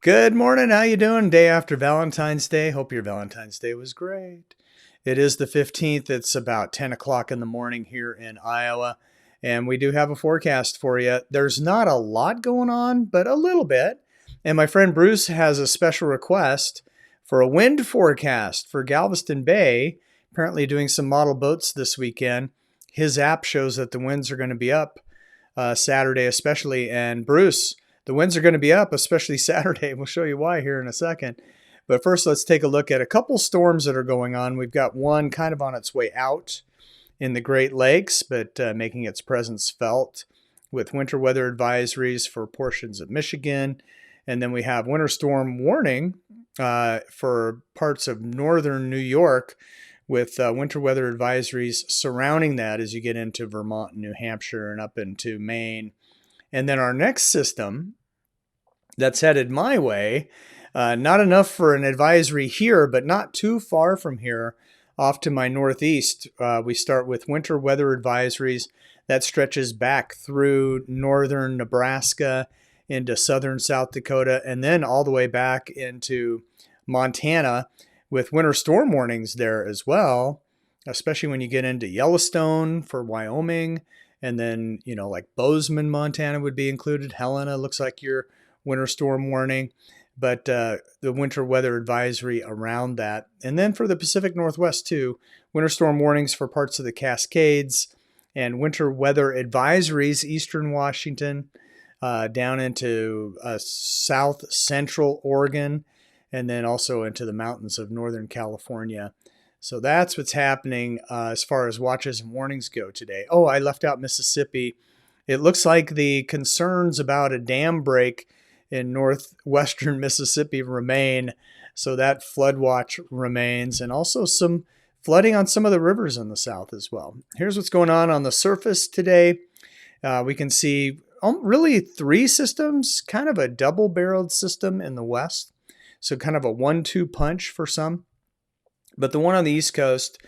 Good morning. How you doing? Day after Valentine's Day. Hope your Valentine's Day was great. It is the 15th. It's about 10 o'clock in the morning here in Iowa, and we do have a forecast for you. There's not a lot going on, but a little bit. And my friend Bruce has a special request for a wind forecast for Galveston Bay. Apparently doing some model boats this weekend. His app shows that the winds are going to be up Saturday especially. And Bruce, the winds are going to be up, especially Saturday. We'll show you why here in a second. But first, let's take a look at a couple storms that are going on. We've got one kind of on its way out in the Great Lakes, but making its presence felt with winter weather advisories for portions of Michigan. And then we have winter storm warning for parts of northern New York with winter weather advisories surrounding that as you get into Vermont and New Hampshire and up into Maine. And then our next system that's headed my way, not enough for an advisory here, but not too far from here, off to my northeast. We start with winter weather advisories that stretches back through northern Nebraska into southern South Dakota, and then all the way back into Montana with winter storm warnings there as well, especially when you get into Yellowstone for Wyoming. And then, like Bozeman, Montana would be included. Helena looks like your winter storm warning, but the winter weather advisory around that. And then for the Pacific Northwest too, winter storm warnings for parts of the Cascades and winter weather advisories, eastern Washington, down into south central Oregon, and then also into the mountains of Northern California. So that's what's happening as far as watches and warnings go today. Oh, I left out Mississippi. It looks like the concerns about a dam break in northwestern Mississippi remain. So that flood watch remains, and also some flooding on some of the rivers in the south as well. Here's what's going on the surface today. We can see really three systems, kind of a double-barreled system in the west. So kind of a 1-2 punch for some. But the one on the East Coast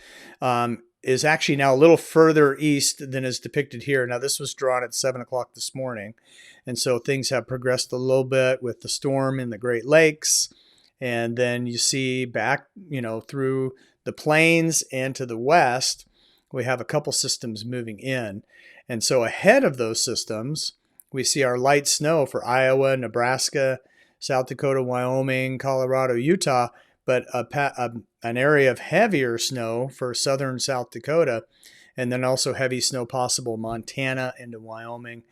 is actually now a little further east than is depicted here. Now, this was drawn at 7 o'clock this morning. And so things have progressed a little bit with the storm in the Great Lakes. And then you see back, through the plains and to the west, we have a couple systems moving in. And so ahead of those systems, we see our light snow for Iowa, Nebraska, South Dakota, Wyoming, Colorado, Utah, but an area of heavier snow for southern South Dakota, and then also heavy snow possible Montana into Wyoming,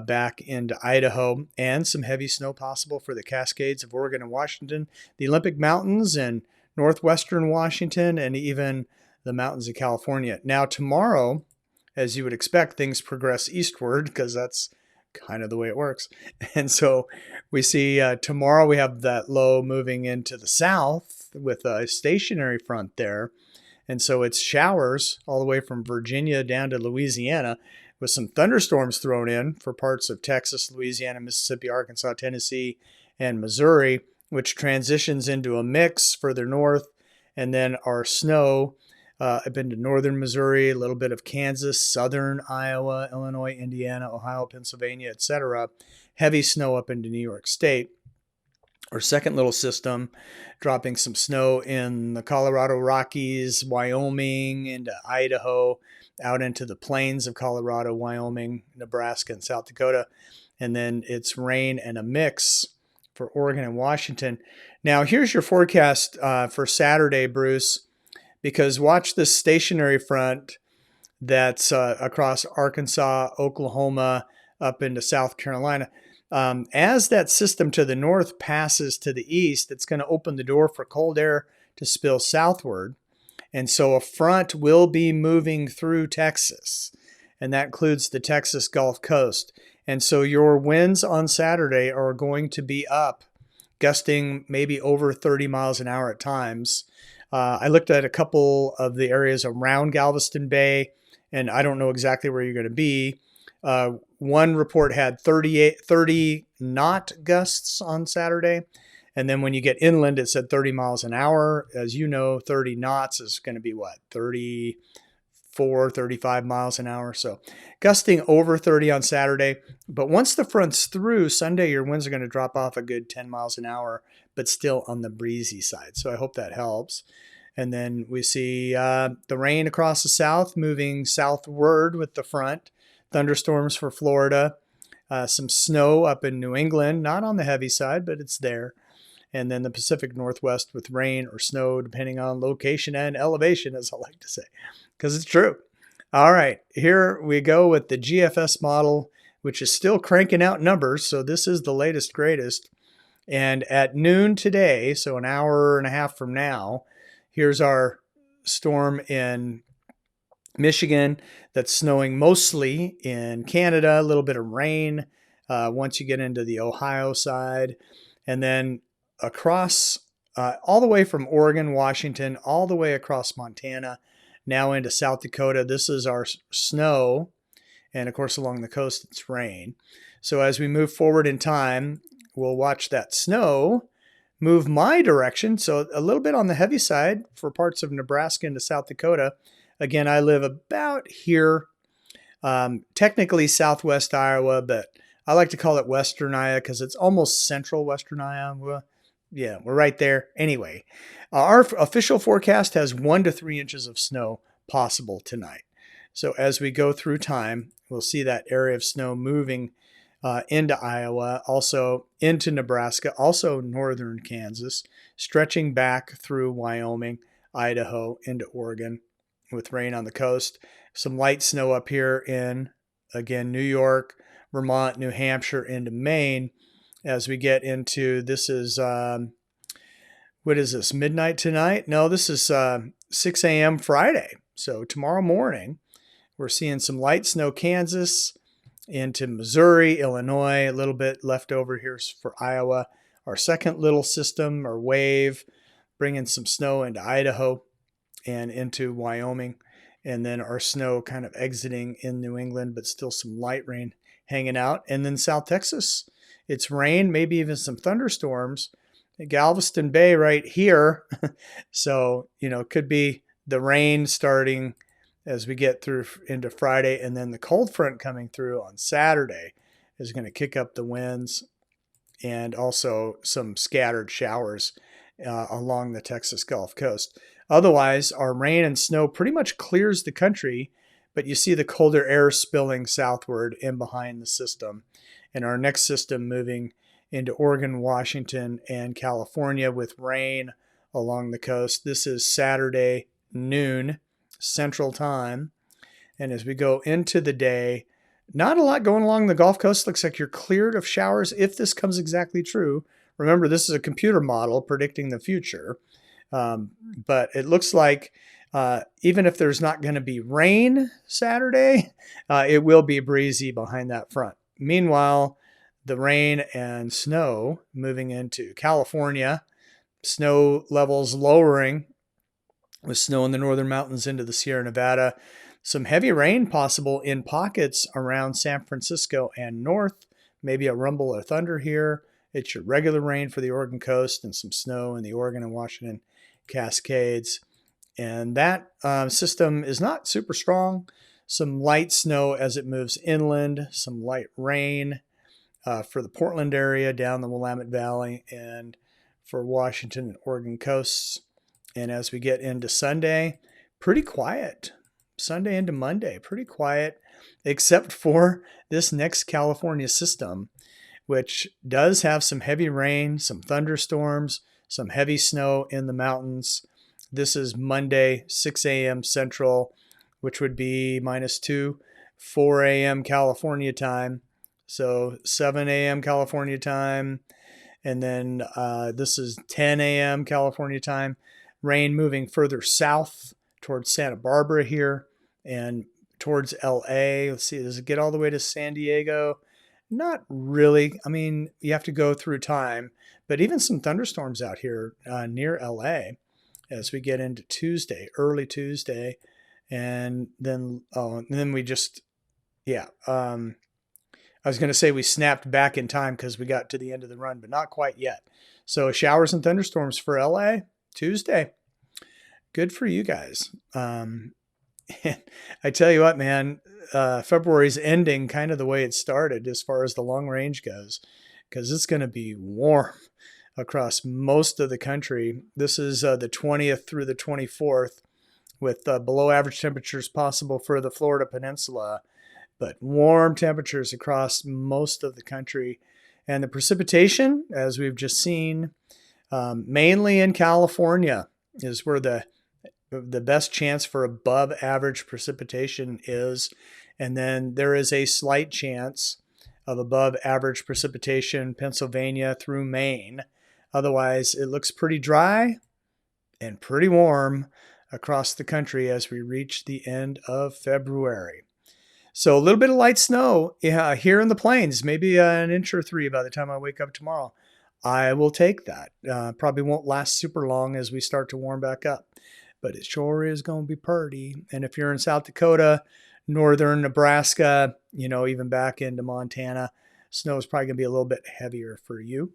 back into Idaho, and some heavy snow possible for the Cascades of Oregon and Washington, the Olympic Mountains and northwestern Washington, and even the mountains of California. Now tomorrow, as you would expect, things progress eastward because that's kind of the way it works. And so we see tomorrow we have that low moving into the south with a stationary front there. And so it's showers all the way from Virginia down to Louisiana with some thunderstorms thrown in for parts of Texas, Louisiana, Mississippi, Arkansas, Tennessee, and Missouri, which transitions into a mix further north. And then our snow up into northern Missouri, a little bit of Kansas, southern Iowa, Illinois, Indiana, Ohio, Pennsylvania, etc. Heavy snow up into New York State. Our second little system dropping some snow in the Colorado Rockies, Wyoming, into Idaho, out into the plains of Colorado, Wyoming, Nebraska, and South Dakota. And then it's rain and a mix for Oregon and Washington. Now, here's your forecast for Saturday, Bruce. Because watch this stationary front that's across Arkansas, Oklahoma, up into South Carolina. As that system to the north passes to the east, it's going to open the door for cold air to spill southward. And so a front will be moving through Texas, and that includes the Texas Gulf Coast. And so your winds on Saturday are going to be up, gusting maybe over 30 miles an hour at times. I looked at a couple of the areas around Galveston Bay, and I don't know exactly where you're going to be. One report had 30 knot gusts on Saturday. And then when you get inland, it said 30 miles an hour. As you know, 30 knots is going to be what? 30, 35 miles an hour. So gusting over 30 on Saturday. But once the front's through, Sunday, your winds are going to drop off a good 10 miles an hour, but still on the breezy side. So I hope that helps. And then we see the rain across the south moving southward with the front. Thunderstorms for Florida. Some snow up in New England, not on the heavy side, but it's there. And then the Pacific Northwest with rain or snow, depending on location and elevation, as I like to say, because it's true. All right, here we go with the GFS model, which is still cranking out numbers. So this is the latest, greatest. And at noon today, so an hour and a half from now, here's our storm in Michigan that's snowing mostly in Canada, a little bit of rain once you get into the Ohio side. And then across all the way from Oregon, Washington, all the way across Montana, now into South Dakota. This is our snow. And of course, along the coast, it's rain. So as we move forward in time, we'll watch that snow move my direction. So a little bit on the heavy side for parts of Nebraska into South Dakota. Again, I live about here, technically southwest Iowa, but I like to call it Western Iowa because it's almost central Western Iowa. Yeah, we're right there. Anyway, our official forecast has 1 to 3 inches of snow possible tonight. So as we go through time, we'll see that area of snow moving into Iowa, also into Nebraska, also northern Kansas, stretching back through Wyoming, Idaho, into Oregon with rain on the coast. Some light snow up here in, again, New York, Vermont, New Hampshire, into Maine. As we get into, this is, what is this, midnight tonight? No, this is 6 a.m. Friday. So tomorrow morning, we're seeing some light snow, Kansas, into Missouri, Illinois, a little bit left over here for Iowa. Our second little system or wave, bringing some snow into Idaho and into Wyoming. And then our snow kind of exiting in New England, but still some light rain hanging out. And then South Texas, it's rain, maybe even some thunderstorms. Galveston Bay right here. So, it could be the rain starting as we get through into Friday, and then the cold front coming through on Saturday is going to kick up the winds and also some scattered showers along the Texas Gulf Coast. Otherwise, our rain and snow pretty much clears the country, but you see the colder air spilling southward in behind the system. And our next system moving into Oregon, Washington, and California with rain along the coast. This is Saturday noon Central Time. And as we go into the day, not a lot going along the Gulf Coast. Looks like you're cleared of showers if this comes exactly true. Remember, this is a computer model predicting the future. But it looks like even if there's not going to be rain Saturday, it will be breezy behind that front. Meanwhile, the rain and snow moving into California, snow levels lowering with snow in the northern mountains into the Sierra Nevada. Some heavy rain possible in pockets around San Francisco and north, maybe a rumble or thunder here. It's your regular rain for the Oregon coast and some snow in the Oregon and Washington Cascades. And that system is not super strong. Some light snow as it moves inland, some light rain for the Portland area, down the Willamette Valley, and for Washington and Oregon coasts. And as we get into Sunday, pretty quiet. Sunday into Monday, pretty quiet, except for this next California system, which does have some heavy rain, some thunderstorms, some heavy snow in the mountains. This is Monday, 6 a.m. Central, which would be -2, 4 a.m. California time. So 7 a.m. California time. And then this is 10 a.m. California time. Rain moving further south towards Santa Barbara here and towards LA. Let's see, does it get all the way to San Diego? Not really. I mean, you have to go through time, but even some thunderstorms out here near LA as we get into Tuesday, early Tuesday. And then we just, I was going to say we snapped back in time because we got to the end of the run, but not quite yet. So showers and thunderstorms for LA Tuesday. Good for you guys. And I tell you what, man, February's ending kind of the way it started as far as the long range goes, because it's going to be warm across most of the country. This is the 20th through the 24th, with below average temperatures possible for the Florida Peninsula, but warm temperatures across most of the country. And the precipitation, as we've just seen, mainly in California, is where the best chance for above average precipitation is. And then there is a slight chance of above average precipitation Pennsylvania through Maine. Otherwise, it looks pretty dry and pretty warm across the country as we reach the end of February. So a little bit of light snow here in the plains, maybe an inch or 3 by the time I wake up tomorrow. I will take that. Probably won't last super long as we start to warm back up, but it sure is going to be pretty. And if you're in South Dakota, northern Nebraska, even back into Montana, snow is probably going to be a little bit heavier for you.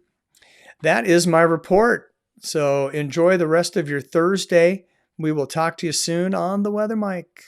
That is my report. So enjoy the rest of your Thursday. We will talk to you soon on the Weather Mic.